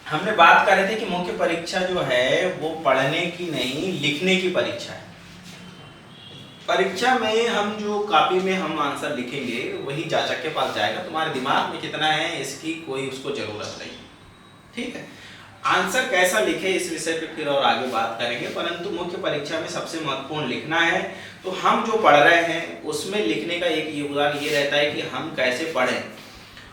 हमने बात कर रहे थे कि मुख्य परीक्षा जो है वो पढ़ने की नहीं लिखने की परीक्षा है। परीक्षा में हम जो कॉपी में हम आंसर लिखेंगे वही जांचक के पास जाएगा, तुम्हारे दिमाग में कितना है इसकी कोई उसको जरूरत नहीं। ठीक है, आंसर कैसा लिखे इस विषय पे फिर और आगे बात करेंगे, परंतु मुख्य परीक्षा में सबसे महत्वपूर्ण लिखना है। तो हम जो पढ़ रहे हैं उसमें लिखने का एक योगदान ये रहता है कि हम कैसे पढ़ें,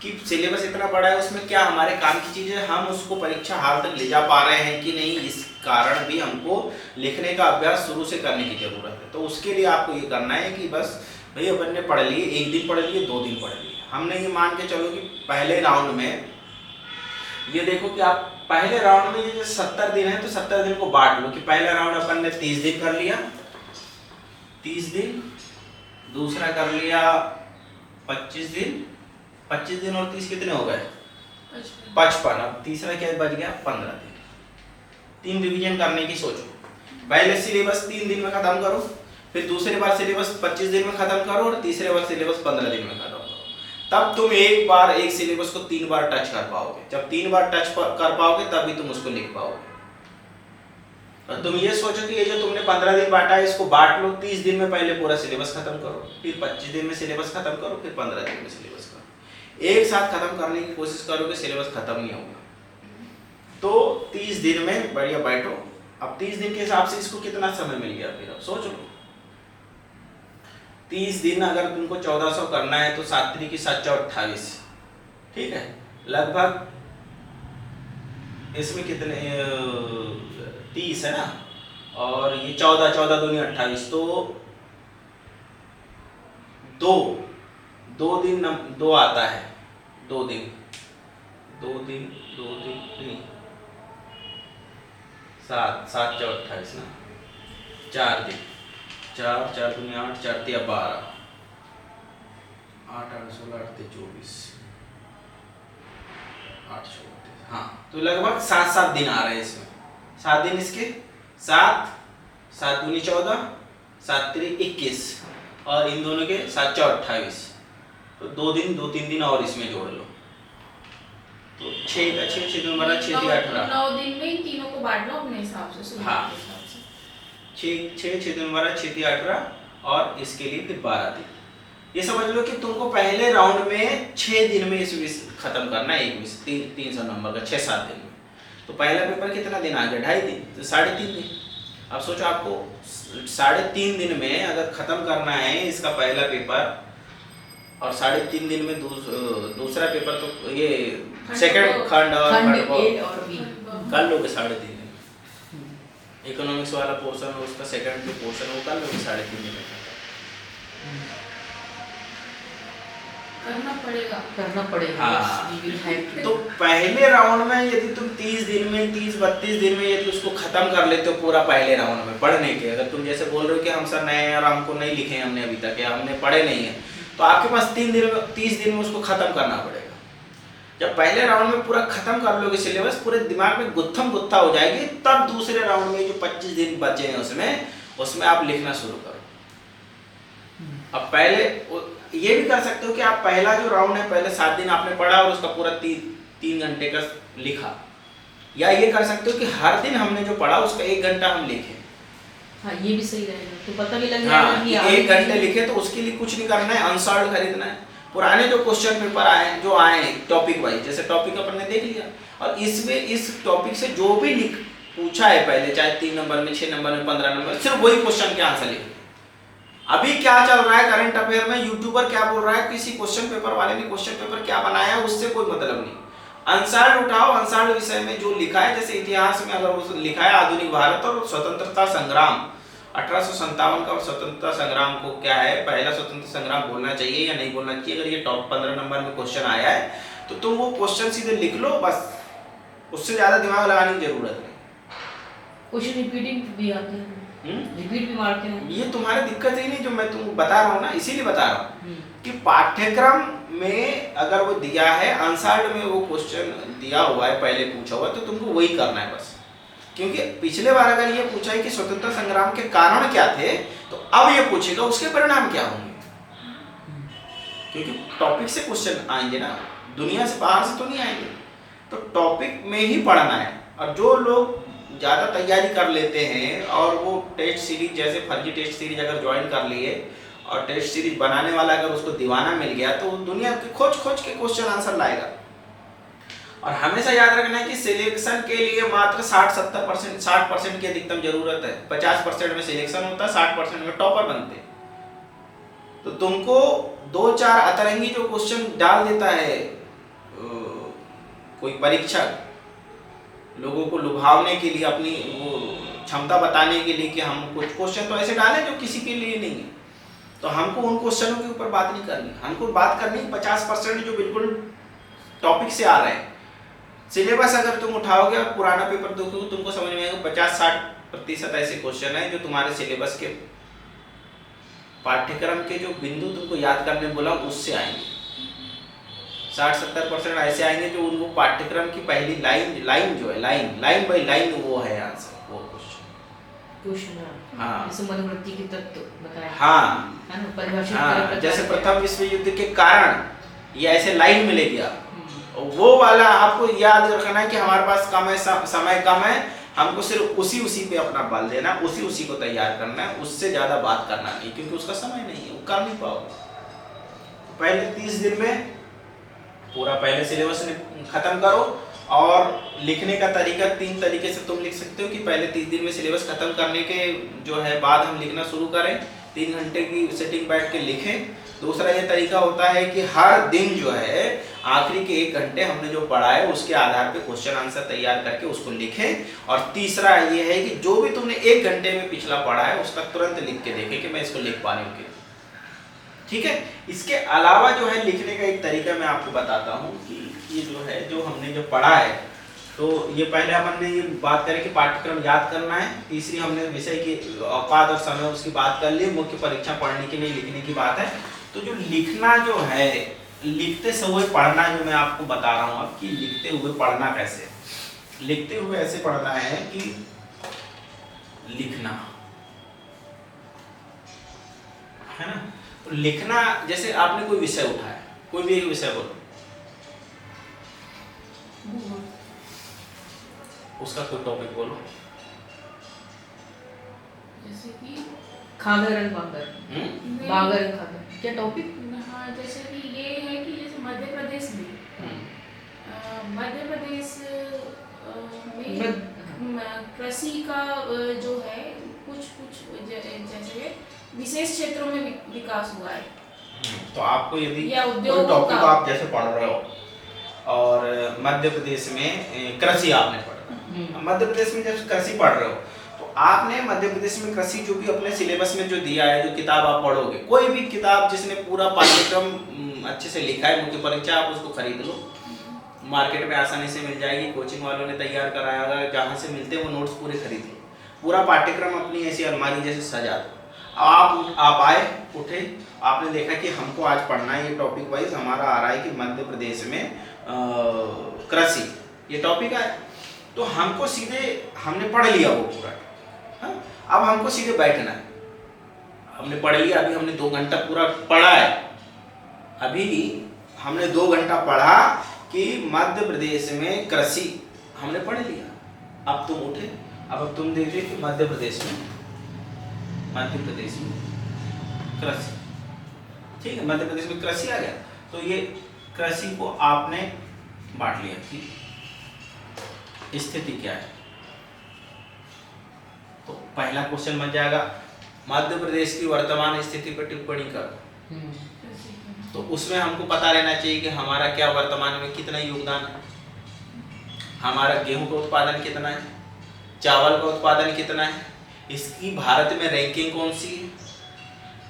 कि सिलेबस इतना बड़ा है उसमें क्या हमारे काम की चीज़ें हम उसको परीक्षा हाल तक ले जा पा रहे हैं कि नहीं, इस कारण भी हमको लिखने का अभ्यास शुरू से करने की जरूरत है। तो उसके लिए आपको ये करना है कि बस भाई अपन ने पढ़ लिए, एक दिन पढ़ लिए, 2 दिन पढ़ लिए, हमने ये मान के चलो कि पहले राउंड में ये देखो कि आप पहले राउंड में ये 70 दिन है तो 70 दिन को बांट लो कि पहला राउंड अपन ने 30 दिन कर लिया, 30 दिन, दूसरा कर लिया 25 दिन, 25 दिन और 30 कितने हो गए 55, अब तीसरा क्या बच गया 15 दिन। 3 रिवीजन करने की सोचो, पहले सिलेबस 3 दिन में खत्म करो, फिर दूसरी बार सिलेबस 25 दिन में खत्म करो और तीसरे बार सिलेबस 15 दिन में खत्म करो। तब तुम एक बार एक सिलेबस को 3 बार टच कर पाओगे, जब 3 बार टच कर पाओगे तभी तुम उसको लिख पाओगे। और तुम ये सोचो कि ये जो तुमने 15 दिन बांटा है इसको बांट लो, 30 दिन में पहले पूरा सिलेबस खत्म करो, फिर 25 दिन में सिलेबस खत्म करो, फिर 15 दिन में सिलेबस करो। एक साथ खत्म करने की कोशिश करोगे सिलेबस खत्म नहीं होगा। तो 30 दिन में बढ़िया बैठो। अब 30 दिन के हिसाब से इसको कितना समय मिल गया, फिर अब सोच लो 30 दिन अगर तुमको 1400 करना है तो 7 की 7 28, ठीक है, लगभग इसमें कितने 30 है ना, और ये 14 दूनी 28, तो 2 दिन 2 आता है, 2 दिन नहीं 7 7 28 ना, 4 दिन, 4 दूनी 8, 4 तिया 12, 8 8 16 8 24, 8 34, हाँ, तो लगभग 7 दिन आ रहे हैं इसमें। 7 दिन इसके 7 दूनी 14, 7 3 21, और इन दोनों के 7 28, तो 2 दिन 2-3 दिन और इसमें जोड़ लो, तो 6 का 6 दिन बड़ा 6 18, 9 दिन में इन तीनों को बांट लो अपने हिसाब से। हाँ, 6 दिन बड़ा 6 18, और इसके लिए फिर 12 दिन। ये समझ लो कि तुमको पहले राउंड में 6 दिन में इस खत्म करना है, एक 300 नंबर का 6-7 दिन में। तो पहला पेपर कितना दिन आ गया, 2.5 दिन, तो 3.5 दिन। अब सोचो आपको 3.5 दिन में अगर खत्म करना है इसका पहला पेपर, और 3.5 दिन में दूसरा पेपर, तो ये सेकंड खंड और कर लोगे 3.5 दिन में। इकोनॉमिक्स वाला पोर्शन उसका सेकंड पोर्शन वो कर लोगे 3.5 दिन में। करना पड़ेगा। हाँ, तो पहले राउंड में यदि तुम 30 दिन में 30-32 दिन में यदि उसको खत्म कर लेते हो पूरा पहले राउंड में पढ़ने के, अगर तुम जैसे बोल रहे हो कि हम सर नए हैं और हमको नहीं लिखे हैं हमने अभी तक, या हमने पढ़े नहीं है, तो आपके पास 30 दिन में उसको खत्म करना पड़ेगा। जब पहले राउंड में पूरा खत्म कर लोगे सिलेबस, पूरे दिमाग में गुत्थम गुत्था हो जाएगी, तब दूसरे राउंड में जो 25 दिन बचे हैं उसमें आप लिखना शुरू करो। अब पहले ये भी कर सकते हो कि आप पहला जो राउंड है पहले 7 दिन आपने पढ़ा और उसका पूरा 3 घंटे का लिखा, या ये कर सकते हो कि हर दिन हमने जो पढ़ा उसका 1 घंटा हम लिखें। हाँ, ये भी सही रहेगा, तो पता भी लग जाएगा कि 1 घंटे लिखे। तो उसके लिए कुछ नहीं करना है, अनसॉल्व खरीदना है, पुराने जो क्वेश्चन पेपर आए जो आए टॉपिक वाइज, जैसे टॉपिक अपन ने देख लिया, और इसमें इस टॉपिक से जो भी पूछा है पहले, चाहे 3 नंबर में, 6 नंबर में, 15 नंबर, सिर्फ वही क्वेश्चन के आंसर लिखे। अभी क्या चल रहा है करंट अफेयर में, यूट्यूबर क्या बोल रहा है, किसी क्वेश्चन पेपर वाले ने क्वेश्चन पेपर क्या बनाया है, उससे कोई मतलब नहीं। अनसॉल्व उठाओ, अनसॉल्व विषय में जो लिखा है, जैसे इतिहास में अगर वो लिखा है आधुनिक भारत और स्वतंत्रता संग्राम 1857 का, और स्वतंत्रता संग्राम को क्या है, पहला स्वतंत्रता संग्राम बोलना चाहिए या नहीं बोलना चाहिए, अगर ये टॉप 15 नंबर में क्वेश्चन आया है तो तुम वो क्वेश्चन सीधे लिख लो, बस उससे ज्यादा दिमाग लगाने की जरूरत नहीं। क्वेश्चन रिपीटिंग भी आते हैं, रिपीट भी मारते हैं, ये तुम्हारी दिक्कत ही नहीं, जो मैं तुमको बता रहा हूँ ना, इसीलिए बता रहा हूँ कि पाठ्यक्रम में अगर वो दिया है अनसॉल्व में, वो क्वेश्चन दिया हुआ है पहले पूछा हुआ है, तो तुमको वही करना है बस। क्योंकि पिछले बार अगर ये पूछा है कि स्वतंत्रता संग्राम के कारण क्या थे, तो अब ये पूछेगा उसके परिणाम क्या होंगे, क्योंकि टॉपिक से क्वेश्चन आएंगे ना, दुनिया से बाहर से तो नहीं आएंगे। तो टॉपिक में ही पढ़ना है। और जो लोग ज़्यादा तैयारी कर लेते हैं और वो टेस्ट सीरीज जैसे फर्जी टेस्ट सीरीज अगर ज्वाइन कर लिए और टेस्ट सीरीज बनाने वाला अगर उसको दीवाना मिल गया तो वो दुनिया के खोज खोज के क्वेश्चन आंसर लाएगा। और हमेशा याद रखना है कि सिलेक्शन के लिए मात्र 60% की अधिकतम जरूरत है। 50% में सिलेक्शन होता है, 60% में टॉपर बनते हैं। तो तुमको 2-4 अतरंगी जो क्वेश्चन डाल देता है कोई परीक्षक, लोगों को लुभावने के लिए, अपनी वो क्षमता बताने के लिए कि हम कुछ क्वेश्चन तो ऐसे डालें जो किसी के लिए नहीं है, तो हमको उन क्वेश्चनों के ऊपर बात नहीं करनी। हमको बात करनी 50% जो बिल्कुल टॉपिक से आ रहे हैं। सिलेबस अगर तुम उठाओगे और पुराना पेपर देखोगे तुमको समझ में आएगा 50-60% ऐसे क्वेश्चन है जो तुम्हारे सिलेबस के पाठ्यक्रम के जो बिंदु तुमको याद करने बोला उससे आएंगे। 60-70% ऐसे आएंगे जो उनको पाठ्यक्रम की पहली लाइन जो है, लाइन बाय लाइन वो है आंसर, वो क्वेश्चन। हाँ, जैसे मनुवृत्ति के तत्व बताया। हाँ, है ना, परिभाषित हाँ, जैसे प्रथम विश्व युद्ध के कारण ये ऐसे लाइन मिलेगी आपको, वो वाला आपको याद रखना है कि हमारे पास कम है, समय कम है, हमको सिर्फ उसी पे अपना बल देना, उसी को तैयार करना है, उससे ज्यादा बात करना नहीं, क्योंकि उसका समय नहीं है, वो कर नहीं पाओगे। पहले 30 दिन में पूरा पहले सिलेबस खत्म करो। और लिखने का तरीका 3 तरीके से तुम लिख सकते हो कि पहले 30 दिन में सिलेबस खत्म करने के जो है बाद हम लिखना शुरू करें, 3 घंटे की सेटिंग बैठ के लिखें। दूसरा ये तरीका होता है कि हर दिन जो है आखिरी के 1 घंटे हमने जो पढ़ा है उसके आधार पे क्वेश्चन आंसर तैयार करके उसको लिखें। और तीसरा ये है कि जो भी तुमने 1 घंटे में पिछला पढ़ा है उसका तुरंत लिख के देखें कि मैं इसको लिख पा रही हूँ। ठीक है। इसके अलावा जो है लिखने का एक तरीका मैं आपको बताता हूँ कि ये जो है जो हमने जो पढ़ा है, तो ये पहले हमने ये बात करें कि पाठ्यक्रम याद करना है। तीसरी हमने विषय की औकात और समय उसकी बात कर ली। मुख्य परीक्षा पढ़ने के लिए लिखने की बात है। तो जो लिखना जो है, लिखते समय पढ़ना, जो मैं आपको बता रहा हूँ अब कि लिखते हुए पढ़ना कैसे। लिखते हुए ऐसे पढ़ना है कि लिखना है ना, तो लिखना जैसे आपने कोई विषय उठाया, कोई भी एक विषय बोलो, उसका कोई टॉपिक बोलो। जैसे कि खागर एंड बागर, बागर एंड खागर, क्या टॉपिक? हाँ, जैसे कि ये है कि जैसे मध्य प्रदेश में कृषि का जो है कुछ जैसे विशेष क्षेत्रों में विकास हुआ है। तो आपको यदि कोई टॉपिक आप जैसे पढ़ रहे हो और मध्य प्रदेश में कृषि आपने पढ़ा, मध्य प्रदेश में जब कृषि पढ़ रहे हो तो आपने मध्य प्रदेश में कृषि जो भी अपने सिलेबस में जो दिया है, जो किताब आप पढ़ोगे, कोई भी किताब जिसने पूरा पाठ्यक्रम अच्छे से लिखा है, मुख्य परीक्षा, आप उसको खरीद लो। मार्केट में आसानी से मिल जाएगी, कोचिंग वालों ने तैयार कराया होगा, जहाँ से मिलते हैं वो नोट्स पूरे खरीद लो। पूरा पाठ्यक्रम अपनी ऐसी अलमारी जैसे सजा दो। आप आए, उठे, आपने देखा कि हमको आज पढ़ना है, ये टॉपिक वाइज हमारा आ रहा है कि मध्य प्रदेश में कृषि, ये टॉपिक है। तो हमको सीधे, हमने पढ़ लिया वो पूरा, हाँ? अब हमको सीधे बैठना है। हमने पढ़ लिया, अभी हमने 2 घंटा पूरा पढ़ा है, अभी हमने 2 घंटा पढ़ा कि मध्य प्रदेश में कृषि हमने पढ़ लिया। अब तुम उठे, अब तुम देखिए कि मध्य प्रदेश में कृषि, ठीक है, मध्य प्रदेश में कृषि आ गया। तो ये कृषि को आपने बांट लिया कि स्थिति क्या है। तो पहला क्वेश्चन बन जाएगा मध्य प्रदेश की वर्तमान स्थिति पर टिप्पणी करो। तो उसमें हमको पता रहना चाहिए कि हमारा क्या वर्तमान में कितना योगदान है, हमारा गेहूं का उत्पादन कितना है, चावल का उत्पादन कितना है, इसकी भारत में रैंकिंग कौन सी है,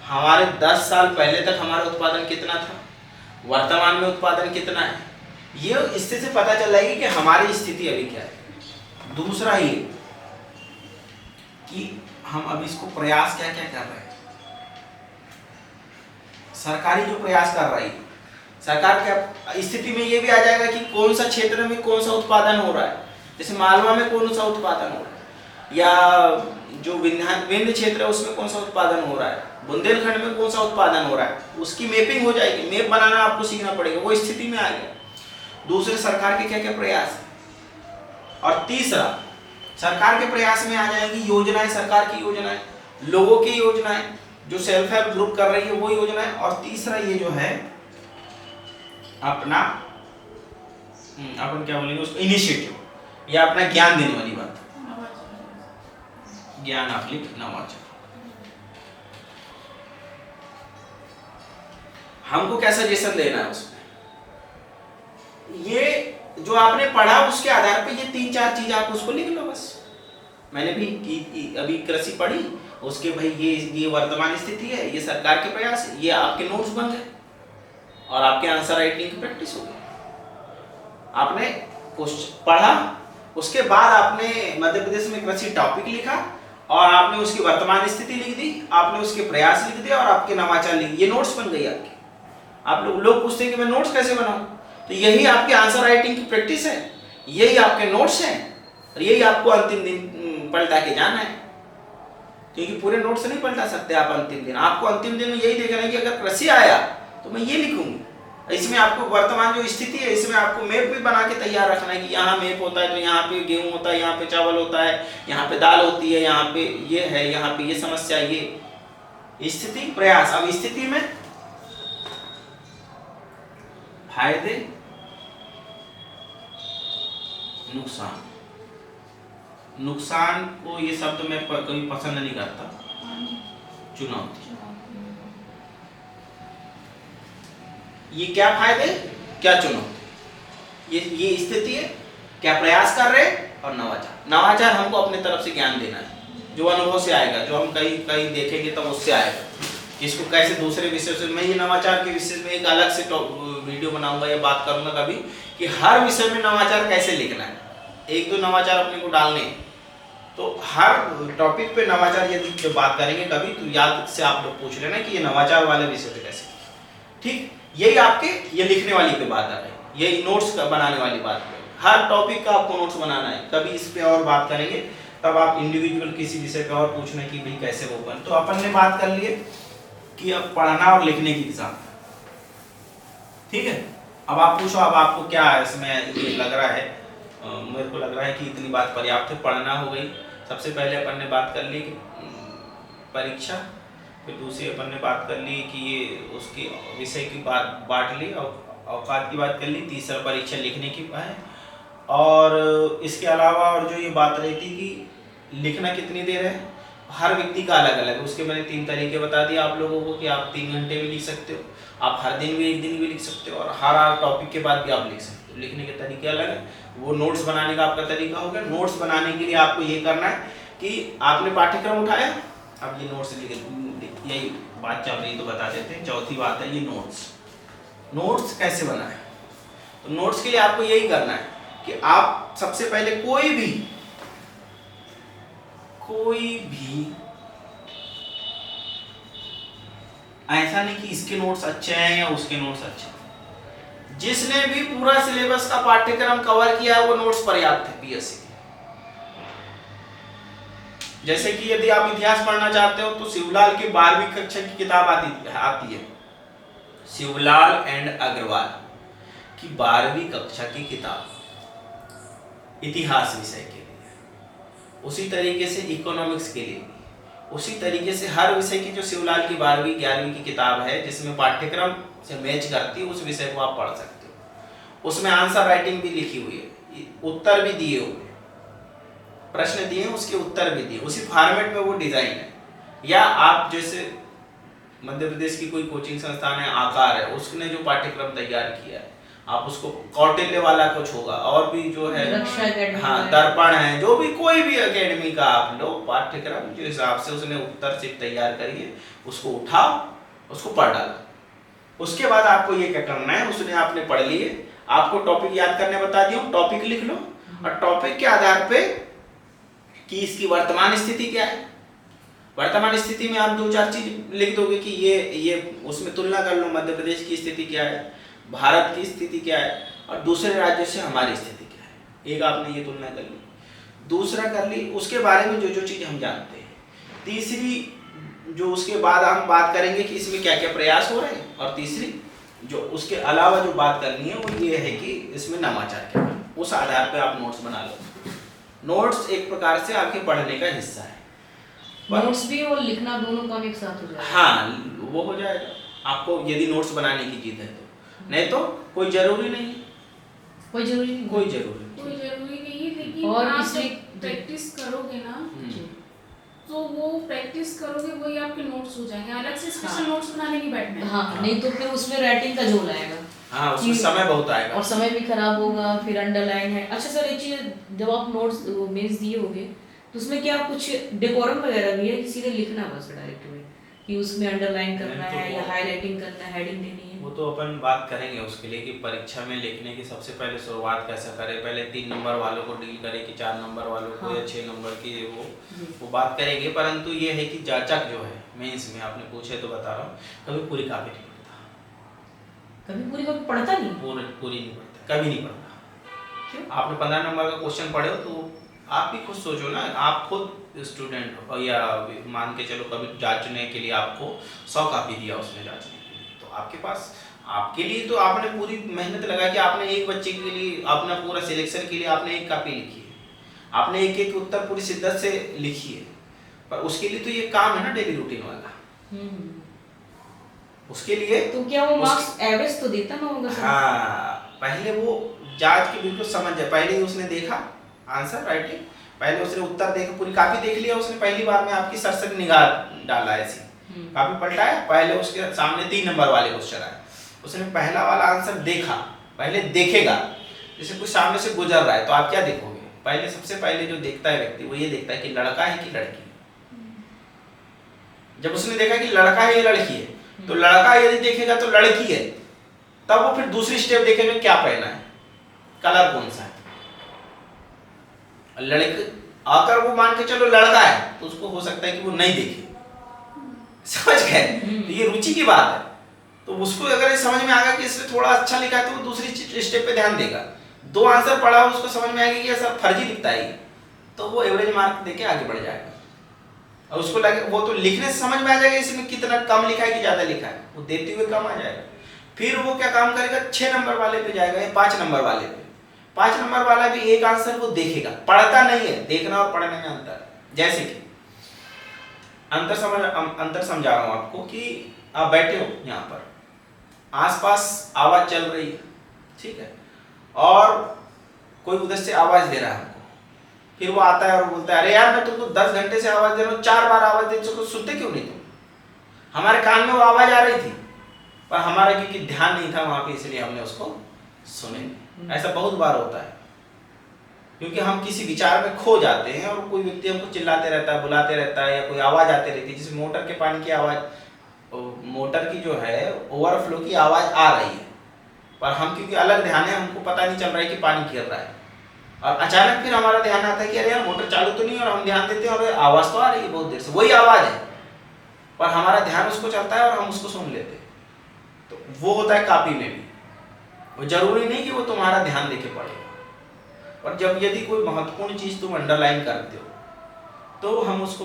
हमारे 10 साल पहले तक हमारा उत्पादन कितना था, वर्तमान में उत्पादन कितना है। ये इससे से पता चल जाएगी कि हमारी स्थिति अभी क्या है। दूसरा ये कि हम अब इसको प्रयास क्या क्या कर रहे हैं। सरकारी जो प्रयास कर रही है, सरकार क्या स्थिति में ये भी आ जाएगा कि कौन सा क्षेत्र में कौन सा उत्पादन हो रहा है। जैसे मालवा में कौन सा उत्पादन हो रहा है, या जो विंध्य क्षेत्र है उसमें कौन सा उत्पादन हो रहा है, बुंदेलखंड में कौन सा उत्पादन हो रहा है, उसकी मैपिंग हो जाएगी। मैप बनाना आपको सीखना पड़ेगा, वो स्थिति में आ गया। दूसरे सरकार के क्या क्या प्रयास है, और तीसरा सरकार के प्रयास में आ जाएंगी योजनाएं, सरकार की योजनाएं, लोगों की योजनाएं, जो सेल्फ हेल्प ग्रुप कर रही है वो योजनाएं, और तीसरा ये जो है अपना अपन क्या बोलेंगे उसको, इनिशिएटिव, या अपना ज्ञान देने वाली बात, ज्ञान आप लिख नवाचार। हमको क्या सजेशन देना है उसमें, ये जो आपने पढ़ा उसके आधार पे ये 3-4 चीज आप उसको लिख लो बस। मैंने भी अभी कृषि पढ़ी, उसके भाई ये वर्तमान स्थिति है, ये सरकार के प्रयास है, ये आपके नोट्स बन गए और आपके आंसर राइटिंग की प्रैक्टिस हो गई। आपने पढ़ा, उसके बाद आपने मध्य प्रदेश में कृषि टॉपिक लिखा और आपने उसकी वर्तमान स्थिति लिख दी, आपने उसके प्रयास लिख दिया और आपके नवाचार लिख, ये नोट्स बन गई आपकी। आप लोग पूछते हैं कि मैं नोट्स कैसे बनाऊं, तो यही आपके आंसर राइटिंग की प्रैक्टिस है, यही आपके नोट्स हैं, और यही आपको अंतिम दिन पलटा के जाना है, क्योंकि पूरे नोट्स नहीं पलटा सकते आप अंतिम दिन। आपको अंतिम दिन में यही देखना है कि अगर कृषि आया तो मैं ये लिखूंगी, इसमें आपको वर्तमान जो स्थिति है इसमें आपको मैप भी बना के तैयार रखना है कि यहाँ मैप होता है तो यहाँ पे गेहूं होता है, यहाँ पे चावल होता है, यहाँ पे दाल होती है, यहाँ पे ये है, यहाँ पे ये समस्या, ये स्थिति प्रयास। अब स्थिति में फायदे नुकसान, नुकसान को ये शब्द मैं कभी पसंद नहीं करता, चुनौती। ये क्या फायदे क्या चुनौती, ये स्थिति है, क्या प्रयास कर रहे हैं, और नवाचार। नवाचार हमको अपने तरफ से ज्ञान देना है, जो अनुभव से आएगा, जो हम कहीं देखेंगे तब उससे आएगा, इसको कैसे दूसरे विषय से। मैं ये नवाचार के विषय में एक अलग से वीडियो बनाऊंगा या बात करूंगा कभी, कि हर विषय में नवाचार कैसे लिखना है, 1-2 नवाचार अपने को डालने हैं, तो हर टॉपिक पे नवाचार यदि जब बात करेंगे कभी तो याद से आप लोग पूछ लेना कि ये नवाचार वाले विषय पे कैसे, ठीक। यही आपके ये लिखने वाली पे बात आ रही है, यही नोट्स का बनाने वाली बात है। हर टॉपिक का आपको नोट्स बनाना है, कभी इस पे और बात करेंगे तब आप इंडिविजुअल किसी विषय पे और पूछना कि भाई कैसे वो बन। तो अपन ने बात कर लिए कि अब पढ़ना और लिखने की एग्जाम, ठीक है। अब आप पूछो, अब आपको क्या इसमें ये लग रहा है, मेरे को लग रहा है कि इतनी बात पर्याप्त है, पढ़ना हो गई। सबसे पहले अपन ने बात कर ली कि परीक्षा, फिर दूसरी अपन ने बात कर ली कि ये उसकी विषय की बात बांट ली और औकात की बात कर ली, तीसरा परीक्षा लिखने की है, और इसके अलावा और जो ये बात रही थी कि लिखना कितनी देर है, हर व्यक्ति का अलग अलग है। उसके मैंने 3 तरीके बता दिए आप लोगों को कि आप 3 घंटे भी लिख सकते हो, आप हर दिन भी 1 दिन भी लिख सकते हो, और हर टॉपिक के बाद भी आप लिख सकते हो। लिखने के तरीके अलग है, वो नोट्स बनाने का आपका तरीका होगा। नोट्स बनाने के लिए आपको ये करना है कि आपने पाठ्यक्रम उठाया, अब ये नोट्स लिखे, यही बात चल रही तो बता देते हैं। चौथी बात है ये नोट्स कैसे बनाए। तो नोट्स के लिए आपको यही करना है कि आप सबसे पहले कोई भी ऐसा नहीं कि इसके नोट्स अच्छे हैं या उसके नोट्स अच्छे हैं, जिसने भी पूरा सिलेबस का पाठ्यक्रम कवर किया है वो नोट्स पर्याप्त है पीएससी के। जैसे कि यदि आप इतिहास पढ़ना चाहते हो तो शिवलाल की 12वीं कक्षा की किताब आती है, शिवलाल एंड अग्रवाल की 12वीं कक्षा की किताब इतिहास विषय के लिए। उसी तरीके से इकोनॉमिक्स के लिए भी, उसी तरीके से हर विषय की जो शिवलाल की 12वीं 11वीं की किताब है जिसमें पाठ्यक्रम से मैच करती है, उस विषय को आप पढ़ सकते हो। उसमें आंसर राइटिंग भी लिखी हुई है, उत्तर भी दिए हुए, प्रश्न दिए उसके उत्तर भी दिए, उसी फॉर्मेट में वो डिजाइन है। या आप जैसे मध्य प्रदेश की कोई कोचिंग संस्थान है आकार है, उसने जो पाठ्यक्रम तैयार किया है, आप उसको कौटिल्य वाला कुछ होगा, और भी जो है हाँ दर्पण है, जो भी कोई भी एकेडमी का आप लोग पाठ्यक्रम जो हिसाब से उसने उत्तर से तैयार करिए, उसको उठाओ, उसको पढ़ डालो। उसके बाद आपको ये क्या करना है, उसने आपने पढ़ लिए, आपको टॉपिक याद करने बता दिया, टॉपिक लिख लो, और टॉपिक के आधार पे कि इसकी वर्तमान स्थिति क्या है। वर्तमान स्थिति में आप 2-4 चीज लिख दोगे कि ये उसमें तुलना कर लो, मध्य प्रदेश की स्थिति क्या है, भारत की स्थिति क्या है, और दूसरे राज्यों से हमारी स्थिति क्या है। एक आपने ये तुलना कर ली, दूसरा कर ली उसके बारे में जो चीज हम जानते हैं, तीसरी जो उसके बाद हम बात करेंगे कि इसमें क्या क्या प्रयास हो रहे हैं, और तीसरी जो उसके अलावा जो बात करनी है वो ये है कि इसमें नामाचार क्या है, उस आधार पे आप नोट्स बना लो। नोट्स एक प्रकार से आपके पढ़ने का हिस्सा है। नोट्स भी और लिखना दोनों काम एक साथ हो जाएगा। हाँ, वो हो जाएगा आपको यदि नोट्स बनाने की जिद है तो, नहीं तो कोई जरूरी नहीं है। कोई जरूरी नहीं, कोई जरूरी कोई जरूरी नहीं है, लेकिन और आप इसलिए जब प्रैक्टिस करोगे ना नहीं। तो वो प्रैक्टिस करोगे वही आपके नोट्स हो जाएंगे, अलग से स्पेशल हाँ। नोट्स बनाने नहीं बैठना है। हाँ, नहीं तो फिर उसमें राइटिंग का झोल आएगा। हाँ, उसमें कि- समय बहुत आएगा और समय भी खराब होगा, फिर अंडरलाइन है। अच्छा सर, एक चीज, जब आप नोट्स मेंस दिए होंगे तो उसमें क्या कुछ डेकोरम वगैरह भी है कि सीधे लिखना बस डायरेक्ट में, कि उसमें अंडरलाइन करना नहीं तो है या वो- हाईलाइटिंग करना है, हेडिंग देनी है? वो तो अपन बात करेंगे उसके लिए कि परीक्षा में लिखने की सबसे पहले शुरुआत कैसे करें। पहले 3 नंबर वालों को डील करें कि 4 नंबर वालों को हाँ। या 6 नंबर की, जी। वो बात करेंगे। परंतु ये है कि जांचक जो है मेंस में, आपने पूछे तो बता रहा हूँ, कभी पूरी कॉपी नहीं पढ़ता। कभी पूरी कॉपी पढ़ता नहीं? पूरी नहीं पढ़ता, कभी नहीं पढ़ता। क्यों? आपने 15 नंबर का क्वेश्चन पढ़े हो तो आप भी खुद सोचो ना, आप खुद स्टूडेंट हो या मान के चलो कभी जांचने के लिए आपको 100 कॉपी दिया उसने जांचने के लिए, तो आपके पास, आपके लिए तो आपने पूरी मेहनत लगा कि आपने एक बच्चे के लिए अपना पूरा सिलेक्शन के लिए आपने एक कॉपी लिखी है, आपने एक एक उत्तर पूरी शिद्दत से लिखी है। पर उसके लिए तो ये काम है ना डेली रूटीन वाला, उसके लिए तो क्या वो मार्क्स एवरेज तो देता ना होगा सर? हाँ, पहले वो जांच के बिल्कुल समझ जाए। पहले ही उसने देखा आंसर राइटिंग, पहले उसने उत्तर देखा, पूरी कॉपी देख लिया उसने, पहली बार में आपकी सरसरी निगाह डाला ऐसी, कॉपी पलटाया, पहले उसके सामने 3 नंबर वाले क्वेश्चन आए, उसने पहला वाला आंसर देखा, पहले देखेगा। जैसे कुछ सामने से गुजर रहा है तो आप क्या देखोगे? पहले सबसे पहले जो देखता है व्यक्ति वो ये देखता है कि लड़का है कि लड़की है। जब उसने देखा कि लड़का है या लड़की है, तो लड़का यदि देखेगा तो लड़की है, तब वो फिर दूसरी स्टेप देखेगा क्या पहना है, कलर कौन सा है। लड़के आकर वो मान के चलो लड़का है तो उसको हो सकता है कि वो नहीं देखे, समझ गए? तो ये रुचि की बात है। तो उसको अगर ये समझ में आ गया कि इसने थोड़ा अच्छा लिखा है तो वो दूसरी स्टेप पे ध्यान देगा। 2 आंसर पढ़ा उसको समझ में आएगा कि ये सब फर्जी लिखता है, तो वो एवरेज मार्क देके आगे बढ़ जाएगा। और उसको लगे, वो तो लिखने से समझ में आ जाएगा इसमें कितना कम लिखा है कि ज्यादा लिखा है, वो देते हुए कम आ जाएगा। फिर वो क्या काम करेगा, 6 नंबर वाले पे जाएगा या 5 नंबर वाले पे। 5 नंबर वाला भी एक आंसर वो देखेगा, पढ़ता नहीं है, देखना और पढ़ने में अंतर। जैसे कि अंतर समझा रहा हूं आपको कि आप बैठे हो यहाँ पर, आसपास आवाज चल रही है, ठीक है, और कोई उधर से आवाज दे रहा है हमको, फिर वो आता है और बोलता है अरे यार मैं तुमको 10 घंटे से आवाज दे रहा हूँ, 4 बार आवाज दे तो सुनते क्यों नहीं तुम? हमारे कान में वो आवाज आ रही थी पर हमारा क्योंकि ध्यान नहीं था वहां पे, इसलिए हमने उसको सुने। ऐसा बहुत बार होता है क्योंकि हम किसी विचार में खो जाते हैं और कोई व्यक्ति हमको चिल्लाते रहता है, बुलाते रहता है, या कोई आवाज आती रहती है, जैसे मोटर के पानी की आवाज, मोटर की जो है ओवरफ्लो की आवाज आ रही है, पर हम क्योंकि अलग ध्यान है, हमको पता नहीं चल रहा है कि पानी गिर रहा है, और अचानक फिर हमारा ध्यान आता है कि अरे यार मोटर चालू तो नहीं है, और हम ध्यान देते हैं और आवाज तो आ रही है बहुत देर से, वही आवाज है पर हमारा ध्यान उसको चलता है और हम उसको सुन लेते हैं। तो वो होता है कॉपी में भी, वो जरूरी नहीं कि वो तुम्हारा ध्यान देके पढ़ेगा। और जब यदि कोई महत्वपूर्ण चीज तुम अंडरलाइन करते हो तो हम उसको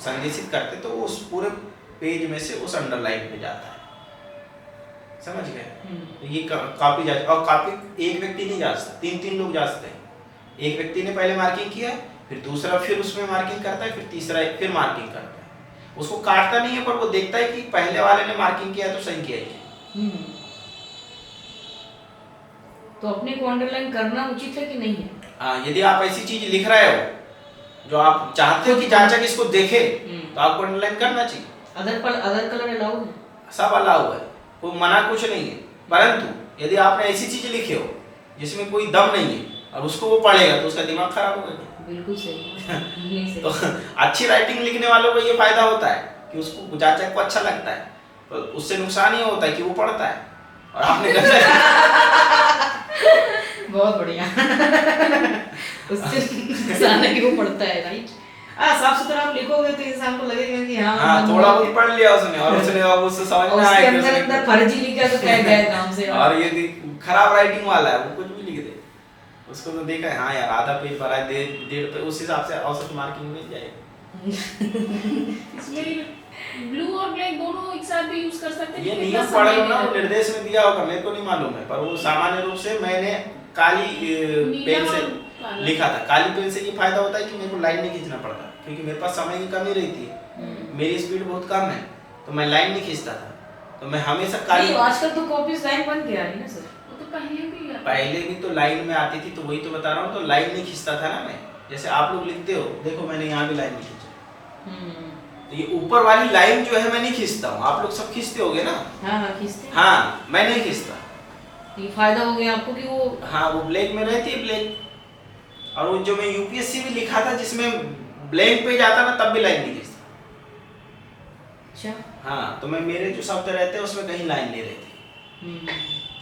संदेशित करते, तो उस पूरे पेज में से उस अंडरलाइन पे जाता है, समझ गए? तो ये कॉपी जांच, और कॉपी एक व्यक्ति नहीं जांचता, 3 लोग जांचते हैं। एक व्यक्ति ने पहले मार्किंग किया, फिर दूसरा फिर उसमें मार्किंग करता है, फिर तीसरा फिर मार्किंग करता है। उसको काटता नहीं है पर वो देखता है कि पहले वाले ने मार्किंग किया तो सही किया है। तो अपने को अंडरलाइन करना उचित है कि नहीं है? हाँ, यदि आप ऐसी चीज लिख रहे हो जो आप चाहते हो कि जांचक इसको देखे तो आपको अंडरलाइन करना चाहिए। अदर कलर अलाउ है? सब अलाउ है, कोई मना कुछ नहीं है, परंतु यदि आपने ऐसी चीज लिखे हो जिसमें कोई दम नहीं है और उसको वो पढ़ेगा तो उसका दिमाग खराब होगा। बिल्कुल सही। तो अच्छी राइटिंग लिखने वालों को ये फायदा होता है कि उसको जांचक को अच्छा लगता है, तो उससे नुकसान ये होता है कि वो पढ़ता है और आपने बहुत बढ़िया। उससे इंसान है कि वो पढ़ता है, राइट? साफ सुथरा आप लिखोगे तो इंसान को लगेगा कि हाँ थोड़ा बहुत पढ़ लिया उसने, और उसने अब उससे समझ में आया कि उसके अंदर फर्जी लिखा तो क्या गया काम से। और ये खराब राइटिंग वाला है वो कुछ भी लिख दे, उसको तो देखा है हाँ यार आधा पेज भरा है, 1.5 पे, उस हिसाब से औसत मार्किंग मिल जाएगी। इसमें ब्लू और ब्लैक दोनों एक साथ भी यूज कर सकते हैं। ये कितना नियम समय पढ़ लो ना, लगेगा? वो निर्देश में दिया होगा, मेरे को नहीं मालूम है, पर वो सामान्य रूप से मैंने काली पेन से नीला और काला। लिखा था। काली पेन से ये फायदा होता है कि मेरे को लाइन नहीं खींचना पड़ता, क्योंकि मेरे पास समय की कमी रहती है, मेरी स्पीड बहुत कम है, तो मैं लाइन नहीं खींचता था, तो मैं हमेशा काली। नहीं, आजकल तो कॉपीज लाइन बन के आ रही है ना सर। वो तो पहले भी आता था। पहले भी तो लाइन में आती थी, तो वही तो बता रहा हूँ, तो लाइन नहीं खींचता था ना मैं। जैसे आप लोग लिखते हो, देखो मैंने यहाँ भी लाइन नहीं खींचा, तो ये ऊपर वाली लाइन जो है मैं नहीं खींचता हूँ, आप लोग सब खींचते होगे ना। हाँ हाँ खींचते हैं। हाँ, मैं नहीं खींचता। ये फायदा हो गया आपको कि वो हाँ, वो ब्लैक में रहती है ब्लैक, और वो जो मैं यूपीएससी में लिखा था जिसमें ब्लैंक पेज आता ना, तब भी लाइन नहीं खींचता। अच्छा। हाँ, तो मैं मेरे जो शब्द रहते हैं उसमें कहीं लाइन नहीं रहती,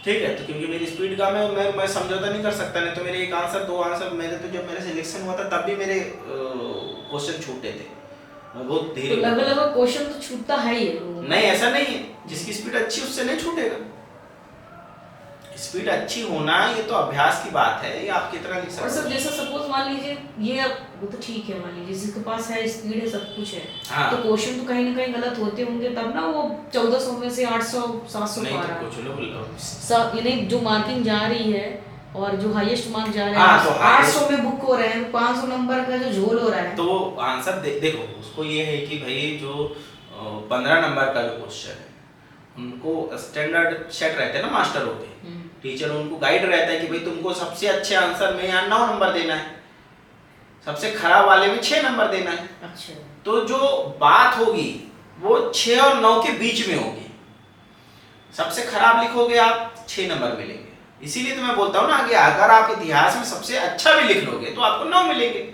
ठीक है। तो क्योंकि मेरी स्पीड कम है, मैं समझौता नहीं कर सकता, नहीं तो मेरे एक आंसर दो आंसर, मेरे तो जब मेरे सिलेक्शन हुआ था तब भी मेरे क्वेश्चन छूटे थे, मैं बहुत तो धीरे। लगभग क्वेश्चन तो छूटता है ही है वो। नहीं, ऐसा नहीं है, जिसकी स्पीड अच्छी उससे नहीं छूटेगा। स्पीड अच्छी होना ये तो अभ्यास की बात है, ये आप कितना लिख और सकते सर हो। जैसा सपोज मान लीजिए ये वो तो ठीक है, मान लीजिए जिसके पास है स्पीड है सब कुछ है, हाँ। तो क्वेश्चन तो कहीं ना कहीं गलत होते होंगे, तब ना वो 1400 में से 800 700 नहीं पा तो रहा है। कुछ लोग सब यानी जो मार्किंग जा रही है और जो हाईएस्ट मार्क जा रहे हाँ, हैं तो 800 में बुक हो रहे हैं, 500 नंबर का जो झोल हो रहा है। तो आंसर देखो, उसको ये है कि भाई जो 15 नंबर का जो क्वेश्चन है, उनको स्टैंडर्ड सेट रहते हैं ना, मास्टर होते हैं, टीचर उनको गाइड रहता है कि भाई तुमको सबसे अच्छे आंसर में यहाँ 9 नंबर देना है, सबसे खराब वाले में 6 नंबर देना है। अच्छा। तो जो बात होगी वो 6 और 9 के बीच में होगी। सबसे खराब लिखोगे आप 6 नंबर मिलेंगे, इसीलिए तो मैं बोलता हूँ ना कि अगर आप इतिहास में सबसे अच्छा भी लिख लोगे तो आपको 9 मिलेंगे,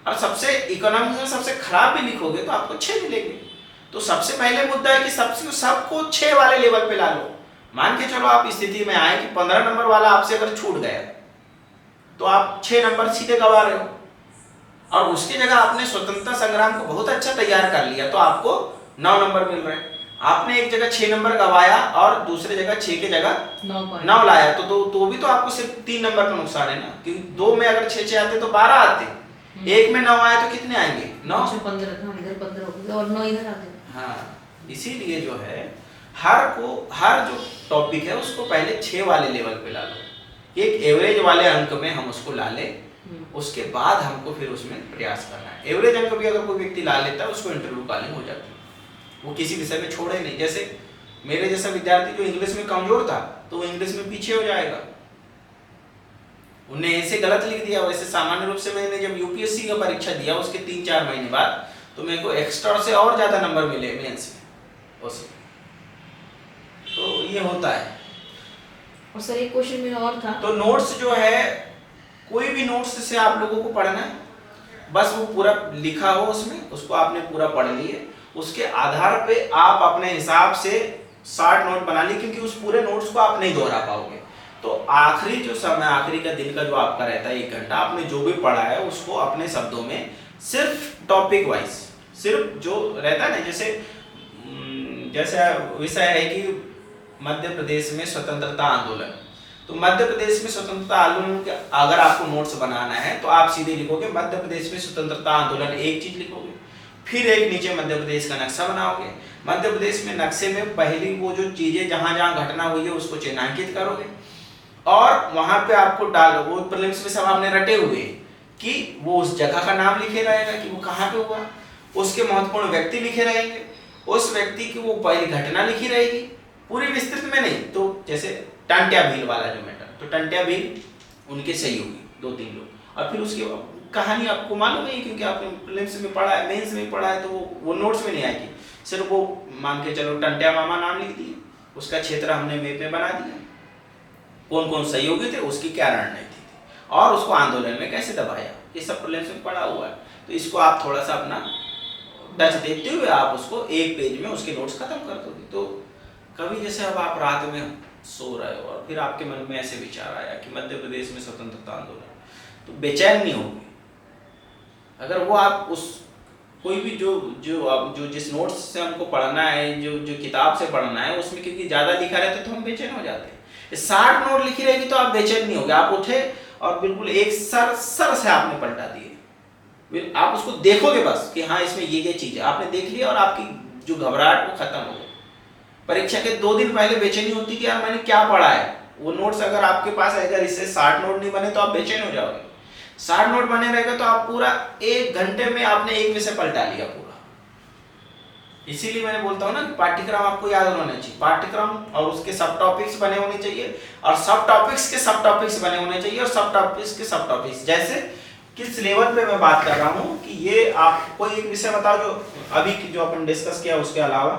और सबसे इकोनॉमिक्स में सबसे खराब भी लिखोगे तो आपको 6 मिलेंगे। तो सबसे पहले मुद्दा है कि सबको 6 वाले लेवल पे ला लो। मान के चलो आप स्थिति में आए कि 15 नंबर वाला आपसे अगर छूट गया तो आप 6 नंबर सीधे गवा रहे हो, और उसकी जगह आपने स्वतंत्रता संग्राम को बहुत अच्छा तैयार कर लिया तो आपको 9 नंबर मिल रहे हैं। आपने एक जगह 6 नंबर गवाया और दूसरे जगह 6 की जगह 9 लाया, तो भी तो आपको सिर्फ 3 नंबर का नुकसान है ना, क्योंकि 2 में अगर 6 आते तो 12 आते, 1 में 9 आए तो कितने आएंगे? 9। 15 था, इधर 15 हो गया और 9 इधर आ गया। हाँ, इसीलिए जो है हर जो टॉपिक है उसको पहले 6 वाले लेवल पे ला लो, एक एवरेज वाले अंक में हम उसको ला ले, उसके बाद हमको फिर उसमें प्रयास करना है। एवरेज अंक भी अगर कोई व्यक्ति ला लेता है उसको इंटरव्यू कॉलिंग हो जाती है, वो किसी विषय में छोड़े नहीं। जैसे मेरे जैसा विद्यार्थी जो इंग्लिश में कमजोर था तो वो इंग्लिश में पीछे हो जाएगा, उन्हें ऐसे गलत लिख दिया। वैसे सामान्य रूप से मैंने जब यूपीएससी का परीक्षा दिया उसके 3-4 महीने बाद तो मेरे को एक्स्ट्रा से और ज्यादा नंबर मिले मेंस में उसमें, तो ये होता है। और सर एक क्वेश्चन मेरा और था, तो नोट्स जो है, कोई भी नोट्स से आप लोगों को पढ़ना है, बस वो पूरा लिखा हो उसमें, उसको आपने पूरा पढ़ लिए, उसके आधार पे आप अपने हिसाब से 60 नोट बना लिए, क्योंकि उस पूरे नोट्स को आप नहीं दोहरा पाओगे। तो आखिरी जो समय, आखिरी का दिन का जो आपका रहता है 1 घंटा, आपने जो भी पढ़ा है उसको अपने शब्दों में सिर्फ टॉपिक वाइज, सिर्फ जो रहता है ना, जैसे विषय है कि मध्य प्रदेश में स्वतंत्रता आंदोलन, तो मध्य प्रदेश में स्वतंत्रता आंदोलन के अगर आपको नोट्स बनाना है तो आप सीधे लिखोगे मध्य प्रदेश में स्वतंत्रता आंदोलन, एक चीज लिखोगे, फिर एक नीचे मध्य प्रदेश का नक्शा बनाओगे, मध्य प्रदेश में नक्शे में पहली वो जो चीजें जहां जहां घटना हुई है उसको चिन्हांकित करोगे, और वहां पे आपको डालो, वो प्रीलिम्स में सब आपने रटे हुए कि वो उस जगह का नाम लिखे रहेगा कि वो कहाँ पे हुआ, उसके महत्वपूर्ण व्यक्ति लिखे रहेंगे, उस व्यक्ति की वो पहली घटना लिखी रहेगी, पूरी विस्तृत में नहीं। तो जैसे टंट्या भील वाला जो मैटर, तो टंट्या भील उनके सहयोगी 2-3 लोग, और फिर उसकी कहानी आपको मालूम है क्योंकि आपने प्रीलिम्स में पढ़ा है, मेंस में पढ़ा है, तो वो नोट्स में नहीं आएगी। सिर्फ वो मान के चलो टंट्या मामा नाम लिख दिए, उसका क्षेत्र हमने मैप में बना दिया, कौन कौन सहयोगी थे, उसकी क्या रणनीति थी, और उसको आंदोलन में कैसे दबाया, ये सब प्रीलिम्स में पढ़ा हुआ है। तो इसको आप थोड़ा सा अपना टच देते हुए आप उसको एक पेज में उसके नोट्स खत्म कर दोगे। तो कभी जैसे अब आप रात में सो रहे हो और फिर आपके मन में ऐसे विचार आया कि मध्य प्रदेश में स्वतंत्रता आंदोलन, तो बेचैन नहीं होगी। अगर वो आप उस कोई भी जो जिस नोट्स से हमको पढ़ना है, जो किताब से पढ़ना है, उसमें क्योंकि ज्यादा लिखा रहता है तो हम बेचैन हो जाते हैं। 60 नोट लिखी रहेगी तो आप बेचैन नहीं होगे, आप उठे और बिल्कुल एक सर से आपने पलटा दिए, आप उसको देखोगे बस कि हाँ इसमें ये चीज है, आपने देख लिया और आपकी जो घबराहट वो खत्म हो गई। परीक्षा के 2 दिन पहले बेचैनी होती कि यार मैंने क्या पढ़ा है। वो नोट्स अगर आपके पास अगर इससे 60 नोट नहीं बने तो आप बेचैन हो जाओगे। 60 नोट बने रहेगा तो आप पूरा 1 घंटे में आपने एक विषय पलटा लिया पूरा। इसीलिए मैंने बोलता हूँ ना कि पाठ्यक्रम आपको याद होना चाहिए। पाठ्यक्रम और उसके सब टॉपिक्स बने होने चाहिए, और सब टॉपिक्स के सब टॉपिक्स बने होने चाहिए, और सब टॉपिक्स के सब टॉपिक्स। जैसे किस लेवल पे मैं बात कर रहा हूँ कि ये आप कोई एक विषय बताओ जो अभी जो अपन डिस्कस किया उसके अलावा।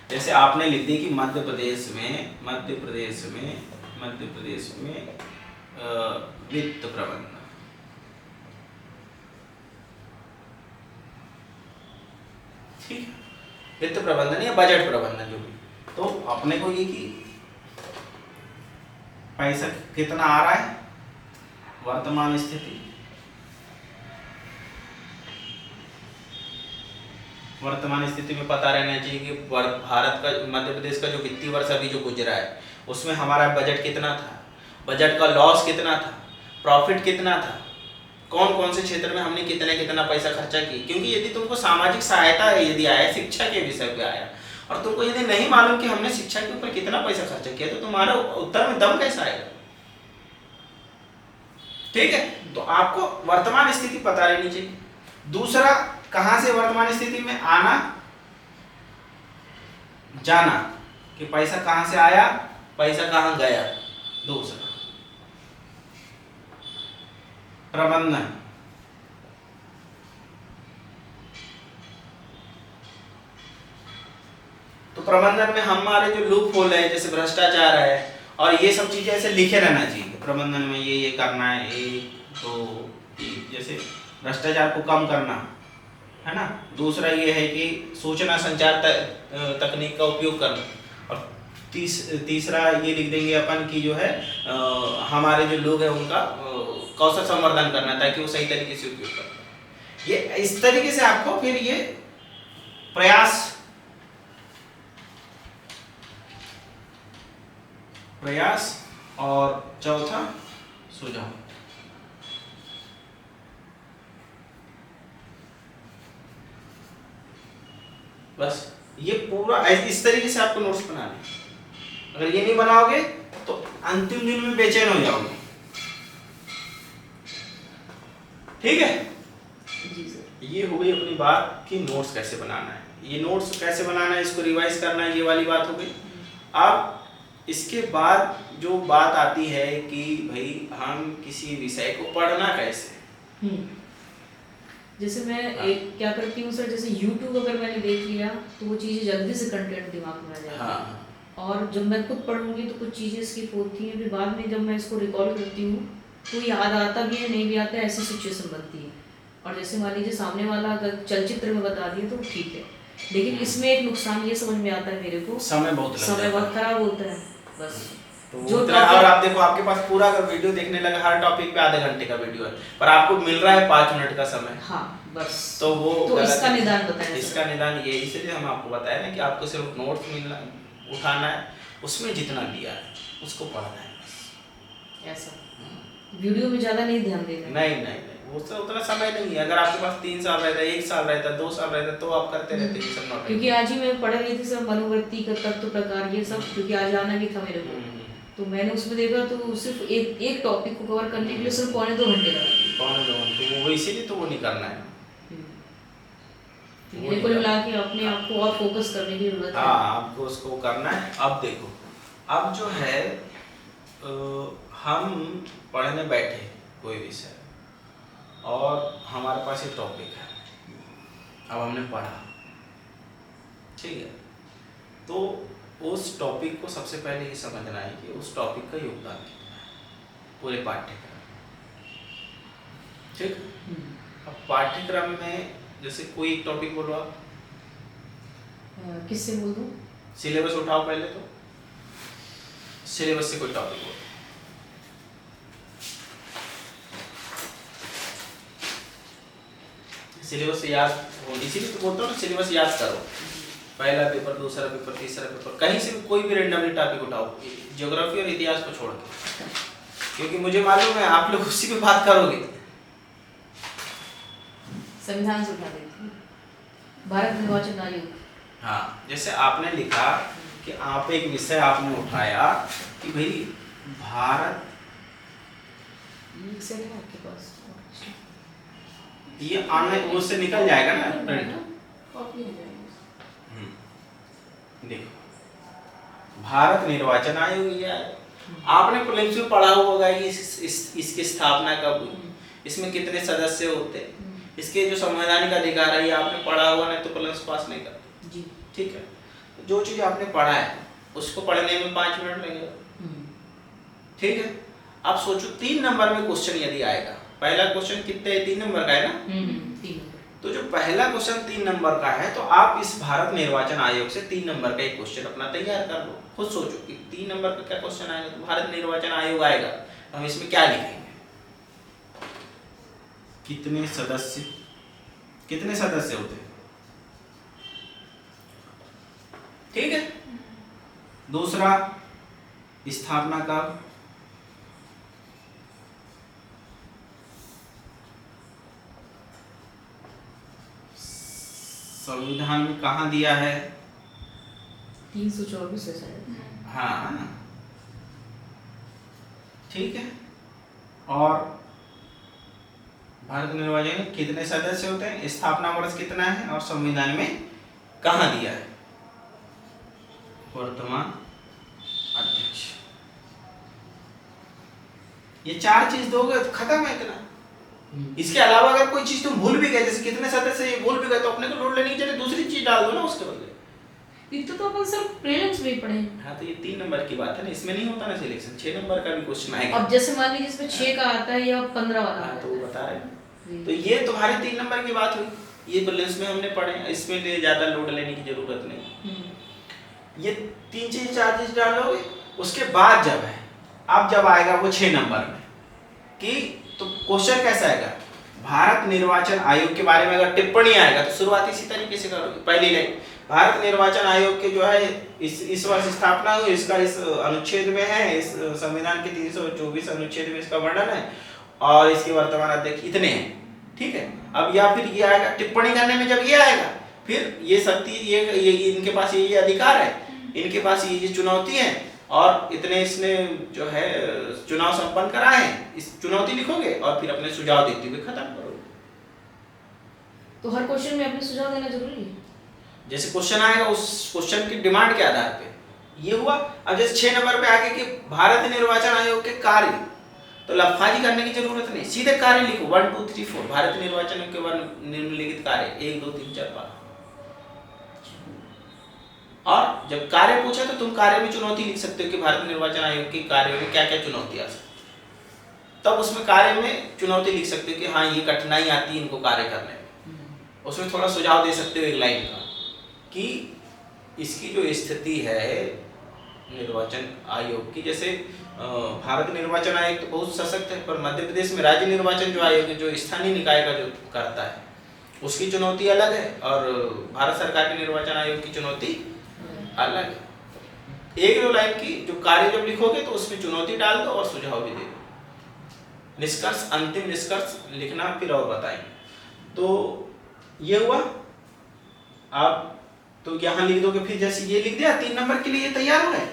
जैसे आपने लिख दी कि मध्य प्रदेश में वित्त प्रबंधन, ठीक है, वित्त प्रबंधन या बजट प्रबंधन जो भी। तो अपने को ये कि पैसा कितना आ रहा है, वर्तमान स्थिति, में पता रहना चाहिए कि भारत का मध्य प्रदेश का जो वित्तीय वर्ष अभी जो गुजरा है उसमें हमारा बजट कितना था, बजट का लॉस कितना था, प्रॉफिट कितना था, कौन कौन से क्षेत्र में हमने कितना पैसा खर्चा किया। क्योंकि यदि तुमको सामाजिक सहायता यदि आया, शिक्षा के विषय पे आया, और तुमको यदि नहीं मालूम कि हमने शिक्षा के ऊपर कितना पैसा खर्चा किया, तो तुम्हारा उत्तर में दम कैसा आएगा। ठीक है, तो आपको वर्तमान स्थिति पता रहनी चाहिए। दूसरा, कहां से वर्तमान स्थिति में आना जाना, कि पैसा कहां से आया, पैसा कहां गया। दूसरा प्रबंधन, तो प्रबंधन में हमारे जो लूप होल है, जैसे भ्रष्टाचार है और ये सब चीजें ऐसे लिखे रहना चाहिए। प्रबंधन में ये करना है, तो जैसे भ्रष्टाचार को कम करना है ना। दूसरा ये है कि सूचना संचार तकनीक का उपयोग करना, और तीसरा ये लिख देंगे अपन की जो है हमारे जो लोग हैं उनका कौशल संवर्धन करना, ताकि वो सही तरीके से उपयोग कर। ये इस तरीके से आपको फिर ये प्रयास और चौथा सुझाव। बस ये पूरा इस तरीके से आपको नोट्स बनाने। अगर ये नहीं बनाओगे तो अंतिम दिन में बेचैन हो जाओगे। ठीक है जी सर। ये हो गई अपनी बात कि नोट्स कैसे बनाना है। ये नोट्स कैसे बनाना है, इसको रिवाइज करना है, ये वाली बात हो गई। अब इसके बाद जो बात आती है कि भाई हम किसी विषय को पढ़ना कैसे। जैसे मैं एक क्या करती हूँ सर, जैसे YouTube अगर मैंने देख लिया तो वो चीज़ें जल्दी से कंटेंट दिमाग में आ जाती है। हाँ। और जब मैं खुद पढ़ूंगी तो कुछ चीज़ें स्किप होती हैं, फिर बाद में जब मैं इसको रिकॉल करती हूँ तो याद आता भी है, नहीं भी आता है, ऐसी सिचुएशन बनती है। और जैसे मान लीजिए सामने वाला अगर चलचित्र में बता दिया तो ठीक है, लेकिन इसमें एक नुकसान ये समझ में आता है मेरे को, समय बहुत खराब होता है। बस तो जो और आप देखो आपके पास पूरा अगर वीडियो देखने लगे, हर टॉपिक पे आधे घंटे का वीडियो है, पर आपको मिल रहा है 5 मिनट का समय। हाँ बस। तो वो तो इसका निदान बताएं। इसका निदान ये, इसलिए हम आपको बताया ना कि आपको सिर्फ नोट्स मिलना उठाना है, उसमें जितना दिया है उसको पढ़ना है बस। ऐसा वीडियो में ज्यादा नहीं ध्यान देना। नहीं वो तो उतना समय नहीं है। अगर आपके पास 3 साल रहता है, 1 साल रहता है, 2 साल रहता है, तो आप करते रहते ये सब नोट। क्योंकि आज ही मैं पढ़ रही थी सब मनोवृत्ति का तत्व प्रकार ये सब, क्योंकि आज आना भी था मेरे को, तो मैंने उसमें देखा तो सिर्फ एक टॉपिक को कवर करने के लिए सिर्फ 1.25 घंटे लगा। तो वो इसीलिए तो वो नहीं करना है। ये कुल मिला के अपने आप को और फोकस करने की जरूरत है। हाँ, आपको उसको करना है। अब देखो, अब जो है हम पढ़ने बैठे कोई विषय और हमारे पास एक टॉपिक है, अब हमने पढ़ा, ठीक है, तो उस टॉपिक को सबसे पहले ये समझना है कि उस टॉपिक का योगदान कितना है पूरे पाठ्यक्रम। ठीक, अब पाठ्यक्रम में जैसे कोई एक टॉपिक बोलो आप। किससे बोल दूं? सिलेबस उठाओ पहले, तो सिलेबस से कोई टॉपिक बोलो। सिलेबस से याद हो, इसीलिए तो बोलता हूँ ना, सिलेबस याद करो। पहला पेपर, दूसरा पेपर, तीसरा पेपर, कहीं से कोई भी रेंडमली टॉपिक उठाओ, ज्योग्राफी और इतिहास को छोड़ के, क्योंकि मुझे मालूम है आप लोग उसी पे बात करोगे। संविधान से उठा देती हूँ। भारत निर्वाचन आयोग। हाँ, जैसे आपने लिखा कि आप एक विषय आपने उठाया कि भाई भारत, ये सेट है आपके पास? ये ऑनलाइन वो से निकल जाएगा ना प्रिंट। कॉपी हो जाएगी। देखो भारत निर्वाचन आयोग, ये आपने प्रीलिम्स में पढ़ा होगा कि इसकी स्थापना कब हुई, इसमें कितने सदस्य होते हैं, इसके जो संवैधानिक अधिकार है ये आपने पढ़ा होगा, नहीं तो प्रीलिम्स पास नहीं करते जी। ठीक है। जो चीज आपने पढ़ा है उसको पढ़ने में 5 मिनट लगेगा ठीक है। आप सोचो 3 नंबर में क्वेश्चन यदि आएगा, पहला क्वेश्चन कितने 3 नंबर का है ना, 3 नंबर। तो जो पहला क्वेश्चन 3 नंबर का है तो आप इस भारत निर्वाचन आयोग से 3 नंबर का एक क्वेश्चन अपना तैयार कर लो। खुद सोचो कि 3 नंबर का क्या क्वेश्चन आएगा, तो भारत निर्वाचन आयोग आएगा, हम इसमें क्या लिखेंगे, कितने सदस्य होते हैं ठीक है। दूसरा स्थापना कब, संविधान में कहाँ दिया है, 324 है शायद। हाँ ठीक है। और भारत निर्वाचन में कितने सदस्य होते हैं, स्थापना वर्ष कितना है, और संविधान में कहाँ दिया है वर्तमान अध्यक्ष। ये 4 चीज दोगे तो खत्म है इतना। इसके अलावा अगर कोई चीज तुम भूल भी गए, जैसे कितने सदस्य ये भूल भी गए, तो अपने को लोड लेने की जगह दूसरी चीज डाल दो ना उसके बदले। इतना तो अपन सिर्फ प्रीलिम्स में ही पढ़े। हाँ, तो ये 3 नंबर की बात है ना, इसमें नहीं होता ना सिलेक्शन, 6 नंबर का भी क्वेश्चन आएगा। अब जैसे मान लीजिए इसमें 6 का आता है या 15 वाला हाँ, आता तो है। वो बता रहे। तो ये तुम्हारे 3 नंबर की बात हुई, ये प्रीलिम्स में हमने पढ़े, इसमें ज्यादा लोड लेने की जरूरत नहीं। ये 3 चीज 4 चीज डालोगे, उसके बाद जब है अब जब आएगा वो 6 नंबर में कि तो क्वेश्चन कैसा आएगा, भारत निर्वाचन आयोग के बारे में अगर टिप्पणी आएगा तो शुरुआत इसी तरीके से करोगे। पहली लाइन, भारत निर्वाचन आयोग के जो है इस वर्ष स्थापना हुई, इसका इस अनुच्छेद में है, इस संविधान के 324 अनुच्छेद में इसका वर्णन है, और इसके वर्तमान अध्यक्ष इतने हैं ठीक है। अब या फिर ये आएगा टिप्पणी करने में, जब ये आएगा फिर ये शक्ति, ये इनके पास ये अधिकार है, इनके पास ये चुनौती है, और इतने इसने जो है चुनाव संपन्न कराए हैं, इस चुनौती लिखोगे और फिर अपने सुझाव देते हुए खत्म करोगे। तो हर क्वेश्चन में अपने सुझाव देना जरूरी है। जैसे क्वेश्चन आएगा उस क्वेश्चन की डिमांड के आधार पे ये हुआ। अब जैसे 6 नंबर पे आगे कि भारत निर्वाचन आयोग के कार्य, तो लफाजी करने की जरूरत नहीं, सीधे कार्य लिखो 1 2 3 4 भारत निर्वाचन आयोग के निम्नलिखित कार्य 1 2 3 4 5। और जब कार्य पूछा तो तुम कार्य में चुनौती लिख सकते हो कि भारत निर्वाचन आयोग के कार्य में क्या क्या चुनौती आ सकती है, तब उसमें कार्य में चुनौती लिख सकते हो कि हाँ ये कठिनाई आती है इनको कार्य करने में। उसमें थोड़ा सुझाव दे सकते हो एक लाइन का कि इसकी जो स्थिति है निर्वाचन आयोग की, जैसे भारत निर्वाचन आयोग तो बहुत सशक्त है, पर मध्य प्रदेश में राज्य निर्वाचन जो आयोग है, जो स्थानीय निकाय का जो करता है, उसकी चुनौती अलग है, और भारत सरकार के निर्वाचन आयोग की चुनौती अलग है। एक दो लाइन की जो कार्य जब लिखोगे तो उसमें चुनौती डाल दो और सुझाव भी दे दो। निष्कर्ष, अंतिम निष्कर्ष लिखना फिर और बताएंगे। तो ये हुआ। आप तो यहाँ लिख दोगे, फिर जैसे ये लिख दिया 3 नंबर के लिए ये तैयार हो गए,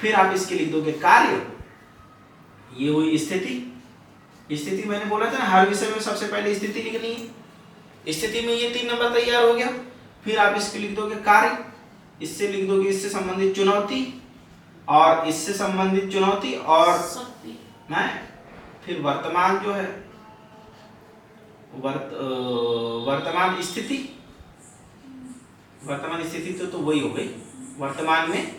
फिर आप इसके लिख दोगे कार्य। ये हुई स्थिति। स्थिति मैंने बोला था ना, हर विषय में सबसे पहले स्थिति लिखनी है। स्थिति में ये 3 नंबर तैयार हो गया, फिर आप इसके लिख दोगे कार्य, इससे लिख दोगे इससे संबंधित चुनौती, और इससे संबंधित चुनौती, और फिर वर्तमान जो है वर्तमान स्थिति। वर्तमान स्थिति तो वही हो गई, वर्तमान में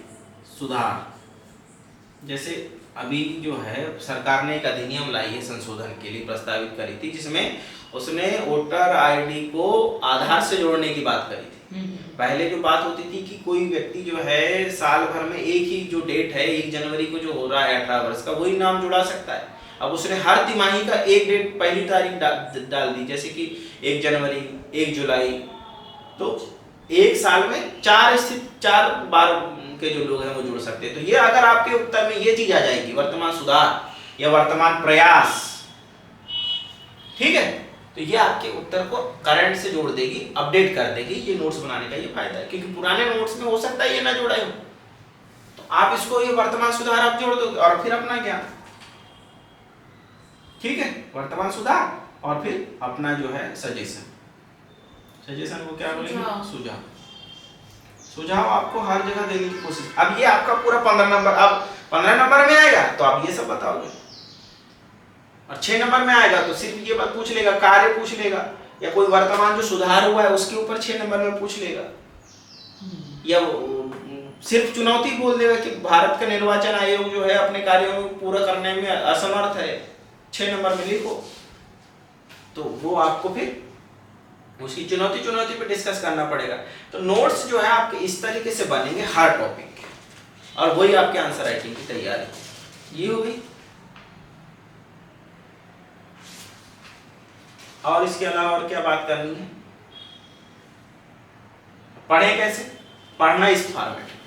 सुधार। जैसे अभी जो है सरकार ने एक अधिनियम लाई है संशोधन के लिए, प्रस्तावित करी थी, जिसमें उसने वोटर आईडी को आधार से जोड़ने की बात करी थी। पहले जो बात होती थी कि कोई व्यक्ति जो है साल भर में एक ही जो डेट है 1 जनवरी को जो हो रहा है 18 वर्ष का, वही नाम जुड़ा सकता है। अब उसने हर तिमाही का एक डेट पहली तारीख डाल दी, जैसे कि 1 जनवरी 1 जुलाई, तो एक साल में 4 बार के जो लोग हैं वो जुड़ सकते हैं। तो ये अगर आपके उत्तर में ये चीज आ जाएगी, वर्तमान सुधार या वर्तमान प्रयास, ठीक है, तो ये आपके उत्तर को करंट से जोड़ देगी, अपडेट कर देगी। ये नोट्स बनाने का ये फायदा है, क्योंकि पुराने नोट्स में हो सकता है ये ना जोड़ा हो, तो आप इसको ये वर्तमान सुधार आप जोड़ दोगे और फिर अपना ज्ञान। ठीक है, वर्तमान सुधार और फिर अपना जो है सजेशन, सजेशन को क्या बोलेंगे, सुझाव। सुझाव आपको हर जगह देने की कोशिश। अब ये आपका पूरा 15 नंबर, अब 15 नंबर में आएगा तो आप ये सब बताओगे, और 6 नंबर में आएगा तो सिर्फ ये बात पूछ लेगा, कार्य पूछ लेगा, या कोई वर्तमान जो सुधार हुआ है उसके ऊपर 6 नंबर में पूछ लेगा, या सिर्फ चुनौती बोल देगा कि भारत का निर्वाचन आयोग जो है अपने कार्यों को पूरा करने में असमर्थ है, 6 नंबर में लिखो। तो वो आपको फिर उसकी चुनौती पे डिस्कस करना पड़ेगा। तो नोट्स जो है आपके इस तरीके से बनेंगे हर टॉपिक के, और वही आपके आंसर राइटिंग की तैयारी ये हो गई। और इसके अलावा और क्या बात करनी है, पढ़े कैसे, पढ़ना इस फॉर्मेट में,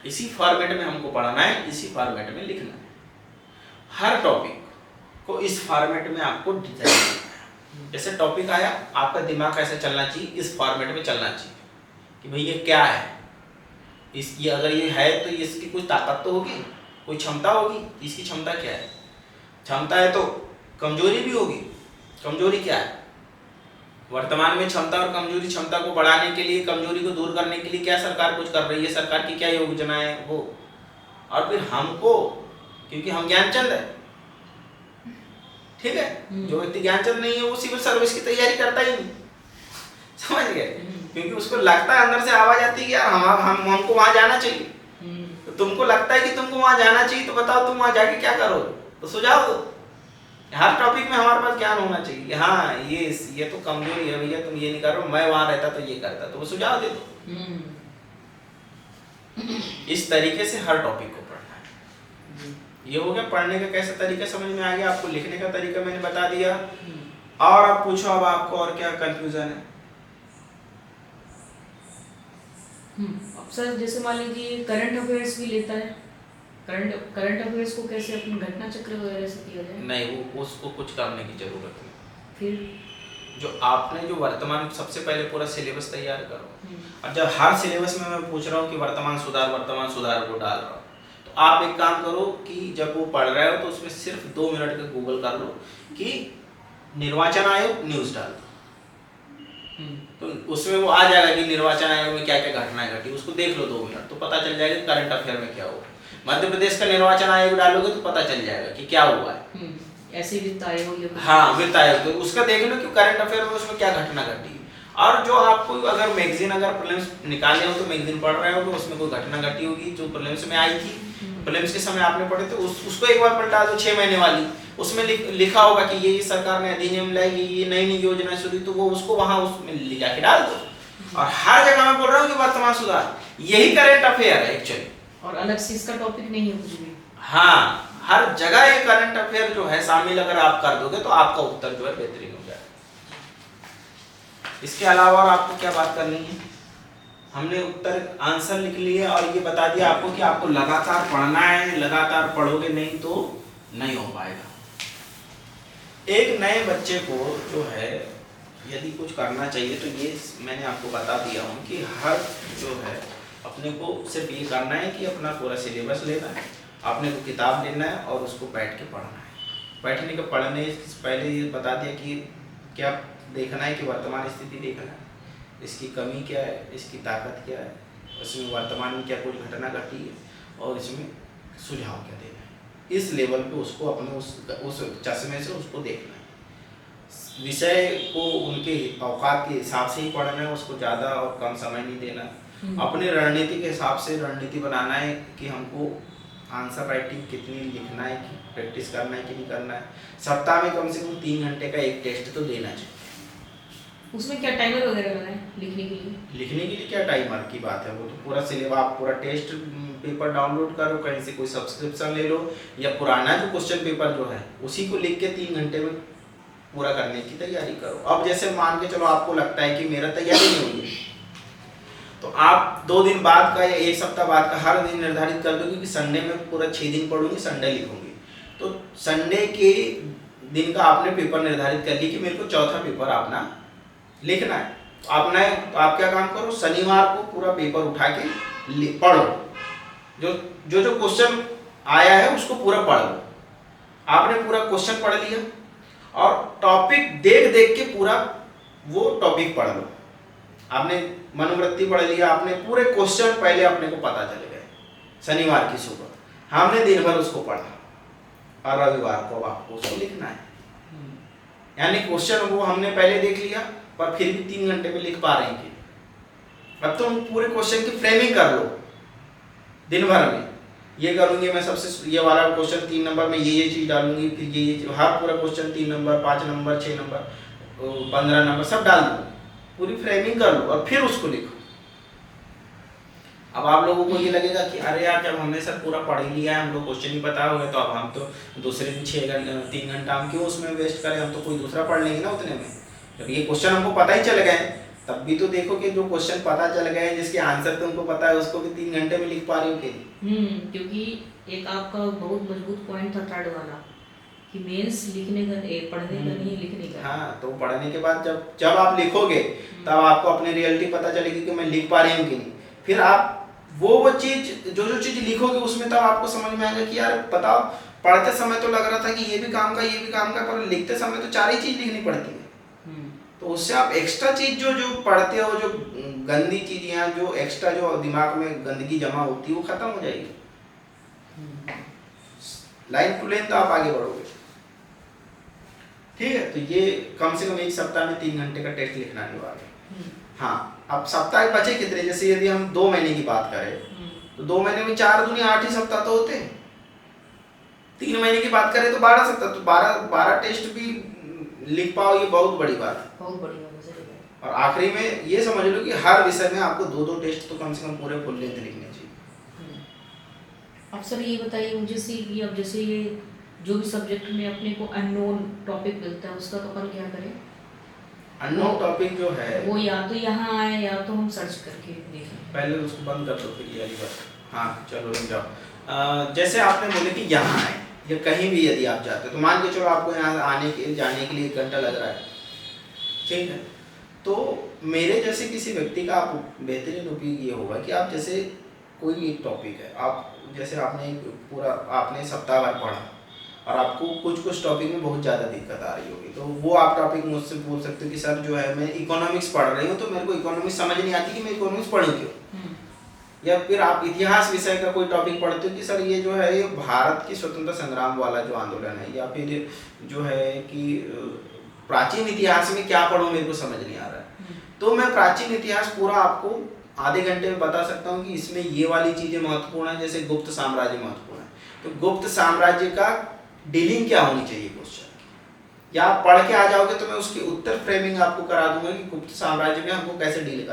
इसी फॉर्मेट में हमको पढ़ना है, इसी फॉर्मेट में लिखना है। हर टॉपिक को इस फॉर्मेट में आपको डिजाइन करना है। जैसे टॉपिक आया, आपका दिमाग कैसे चलना चाहिए, इस फॉर्मेट में चलना चाहिए कि भाई ये क्या है, इस ये अगर ये है तो इसकी कुछ ताकत तो होगी, कोई क्षमता होगी, इसकी क्षमता क्या है, क्षमता है तो कमजोरी भी होगी, कमजोरी क्या है, वर्तमान में क्षमता और कमजोरी, क्षमता को बढ़ाने के लिए, कमजोरी को दूर करने के लिए क्या सरकार कुछ कर रही है, सरकार की क्या योजनाएं है वो, और फिर हमको, क्योंकि हम ज्ञानचंद है, ठीक है, जो व्यक्ति ज्ञानचंद नहीं है वो सिविल सर्विस की तैयारी करता ही नहीं, समझ गए, क्योंकि उसको लगता है, अंदर से आवाज आती है कि यार हमको वहां जाना चाहिए, तो तुमको लगता है कि तुमको वहां जाना चाहिए, तो बताओ तुम वहां जाके क्या करोगे, तो सुझाव दो। हर टॉपिक में हमारे पास ज्ञान होना चाहिए, हाँ ये तो कमजोरी है भैया, तुम ये नहीं कर रहे हो, मैं वहां रहता तो ये करता, तो वो सुझाव दे दो। इस तरीके से हर टॉपिक को पढ़ना है। ये हो गया पढ़ने का कैसा तरीका समझ में आ गया, आपको लिखने का तरीका मैंने बता दिया। और आप पूछो, अब आपको और क्या कंफ्यूजन है। अब सर जैसे मान लीजिए करंट अफेयर्स भी लेता है, करंट अफेयर्स को कैसे अपने घटना चक्र वगैरह से किया जाए? नहीं, वो उसको कुछ करने की जरूरत नहीं। फिर जो आपने जो वर्तमान, सबसे पहले पूरा सिलेबस तैयार करो। अब जब हर सिलेबस में मैं पूछ रहा हूँ कि वर्तमान सुधार वो डाल रहा हूँ, तो आप एक काम करो कि जब वो पढ़ रहे हो तो उसमें सिर्फ 2 मिनट का गूगल कर लो कि निर्वाचन आयोग न्यूज डाल दो, तो उसमें वो आ जाएगा कि निर्वाचन आयोग में क्या क्या घटनाएं घटी, उसको देख लो 2 मिनट, तो पता चल जाएगा करंट अफेयर में क्या हुआ। मध्य प्रदेश का निर्वाचन आयोग डालोगे तो पता चल जाएगा कि क्या हुआ है, ऐसे वित्त आयोग, हाँ वित्त आयोग, तो उसका देख लो कि करंट अफेयर में उसमें क्या घटना घटी। और जो आपको अगर मैगजीन, अगर प्रीलिम्स निकाले हो तो मैगजीन पढ़ रहे हो तो उसमें कोई घटना घटी होगी जो प्रीलिम्स में आई थी, प्रीलिम्स के समय आपने पढ़े, तो उसको एक बार पलटा दो 6 महीने वाली, उसमें लिखा होगा कि ये सरकार ने अधिनियम लाई, ये नई योजना शुरू, तो वो उसको वहां उसमें ले जाके डाल दो। और हर जगह मैं बोल रहा हूँ कि वर्तमान सुधार यही करंट अफेयर है एक्चुअली, और अलग से इसका टॉपिक नहीं है कुछ भी। हाँ, हर जगह ये करंट अफेयर जो है शामिल अगर आप कर दोगे तो आपका उत्तर जो है बेहतरीन हो जाएगा। इसके अलावा और आपको क्या बात करनी है, हमने उत्तर आंसर लिख लिए और ये बता दिया आपको कि आपको लगातार पढ़ना है, लगातार पढ़ोगे नहीं तो नहीं हो पाएगा। एक नए बच्चे को जो है यदि कुछ करना चाहिए तो ये मैंने आपको बता दिया हूँ कि हर जो है अपने को सिर्फ ये करना है कि अपना पूरा सिलेबस लेना है, अपने को किताब लेना है और उसको बैठ के पढ़ना है। बैठने के पढ़ने से पहले ये बता दिया कि क्या देखना है कि वर्तमान स्थिति देखना है, इसकी कमी क्या है, इसकी ताकत क्या है, उसमें वर्तमान में क्या कुछ घटना घटी है और इसमें सुझाव क्या देना है। इस लेवल पे उसको अपने उस चश्मे से उसको देखना है। विषय को उनके औकात के हिसाब से ही पढ़ना है, उसको ज़्यादा और कम समय नहीं देना। अपनी रणनीति के हिसाब से रणनीति बनाना है कि हमको आंसर राइटिंग कितनी लिखना है, कि प्रैक्टिस करना है कि नहीं करना है। सप्ताह में कम से कम 3 घंटे का एक टेस्ट तो देना चाहिए। उसमें क्या टाइमर वगैरह लगाएं लिखने के लिए? लिखने के लिए क्या टाइमर की बात है, वो तो पूरा सिलेबस, आप पूरा टेस्ट पेपर डाउनलोड करो, कहीं से कोई सब्सक्रिप्शन ले लो, या पुराना जो क्वेश्चन पेपर जो है उसी को लिख के 3 घंटे में पूरा करने की तैयारी करो। अब जैसे मान के चलो आपको लगता है कि मेरा तैयारी नहीं हुई, तो आप 2 दिन बाद का या 1 सप्ताह बाद का हर दिन निर्धारित कर दोगे कि संडे में पूरा 6 दिन पढ़ूंगी, संडे लिखूंगी। तो संडे के दिन का आपने पेपर निर्धारित कर लिया कि मेरे को चौथा पेपर अपना लिखना है। आप क्या काम करो, शनिवार को पूरा पेपर उठा के पढ़ो, जो क्वेश्चन आया है उसको पूरा पढ़ लो। आपने पूरा क्वेश्चन पढ़ लिया और टॉपिक देख देख के पूरा वो टॉपिक पढ़ लो। आपने मनोवृत्ति पढ़ लिया, आपने पूरे क्वेश्चन पहले अपने को पता चल गए। शनिवार की सुबह हमने दिन भर उसको पढ़ा और रविवार को आपको उसको लिखना है। यानी क्वेश्चन वो हमने पहले देख लिया पर फिर भी 3 घंटे में लिख पा रहे हैं कि अब तुम पूरे क्वेश्चन की फ्रेमिंग कर लो दिन भर में। ये करूंगी मैं, सबसे ये वाला क्वेश्चन 3 नंबर में ये चीज डालूंगी, फिर ये हर पूरा question 3 number 5 number 6 number 15 number सब डाल दो, पूरी फ्रेमिंग कर लो और फिर उसको लिखो। अब आप लोगों को ये लगेगा कि अरे यार जब हमने सर पूरा पढ़ ही लिया है, हम लोग क्वेश्चन ही पता हो गए, तो अब हम तो दूसरे दिन 3 घंटा हम क्यों उसमें वेस्ट करें, हम तो कोई दूसरा पढ़ लेंगे ना उतने में। जब ये क्वेश्चन हमको पता ही चल गए तब भी तो देखो कि जो क्वेश्चन पता चल गए जिसके आंसर तुमको पता है उसको भी 3 घंटे में लिख पा रही हो कि नहीं। क्योंकि एक आपका बहुत मजबूत पॉइंट था थर्ड वाला कि मेंस लिखने का पढ़ने का नहीं लिखने का। हाँ, तो पढ़ने के बाद जब आप लिखोगे तब आपको अपनी रियलिटी पता चलेगी कि मैं लिख पा रही हूँ कि नहीं। फिर आप वो चीज जो चीज लिखोगे उसमें तब आपको समझ में आएगा कि यार बताओ, पढ़ते समय तो लग रहा था कि ये भी काम का पर लिखते समय तो 4 ही चीज लिखनी पड़ती है। तो उससे आप एक्स्ट्रा चीज जो पढ़ते हो, जो गंदी चीज या जो एक्स्ट्रा जो दिमाग में गंदगी जमा होती है वो खत्म हो जाएगी। लाइन टू लाइन तो आप आगे बढ़ोगे। ठीक है, तो ये कम से कम 1 सप्ताह में 3 घंटे का टेस्ट लिखना अनिवार्य है। हाँ, अब सप्ताह बचे कितने, जैसे यदि हम 2 महीने की बात करें तो 2 महीने में 4 दूनी 8 ही सप्ताह तो होते हैं। 3 महीने की बात करें तो 12 सप्ताह, तो 12 टेस्ट भी लिख पाओ, ये बहुत बड़ी बात है। बहुत बड़ी बात है। और आखिरी में ये समझ लो कि हर विषय में आपको 2-2 टेस्ट तो कम से कम पूरे फुल लेंथ लिखने चाहिए। अब सर ये बताइए मुझे सी कि अब जैसे ये जो भी सब्जेक्ट में अपने को अननोन टॉपिक मिलता है उसका तो अपन क्या करें? अननोन टॉपिक जो है वो या तो यहाँ आए या तो हम सर्च करके देखें। पहले उसको बंद कर दो फिर ये वाली बात। हाँ चलो रुक जाओ। जैसे आपने बोले कि यहाँ आए या कहीं भी यदि आप जाते हो तो मान के चलो आपको यहाँ जाने के लिए 1 घंटा लग रहा है, ठीक है। तो मेरे जैसे किसी व्यक्ति का आप बेहतरीन उपयोग ये होगा कि आप जैसे कोई एक टॉपिक है, आप जैसे आपने सप्ताह भर पढ़ा और आपको कुछ टॉपिक में बहुत ज़्यादा दिक्कत आ रही होगी, तो वो आप टॉपिक मुझसे पूछ सकते हो कि सर जो है मैं इकोनॉमिक्स पढ़ रही हूँ तो मेरे को इकोनॉमिक्स समझ नहीं आती कि मैं इकोनॉमिक्स पढ़ूँ क्यों। या फिर आप इतिहास विषय का कोई टॉपिक पढ़ते हो कि सर ये जो है ये भारत की स्वतंत्रता संग्राम वाला जो आंदोलन है, या फिर जो है कि प्राचीन इतिहास में क्या पढ़ूं मेरे को समझ नहीं आ रहा है। तो मैं प्राचीन इतिहास पूरा आपको आधे घंटे में बता सकता हूँ कि इसमें ये वाली चीजें महत्वपूर्ण है, जैसे गुप्त साम्राज्य महत्वपूर्ण है। तो गुप्त साम्राज्य का डीलिंग क्या होनी चाहिए क्वेश्चन की, या आप पढ़ के आ जाओगे तो मैं उसकी उत्तर फ्रेमिंग आपको करा दूंगा कि गुप्त साम्राज्य में हमको कैसे डील करना।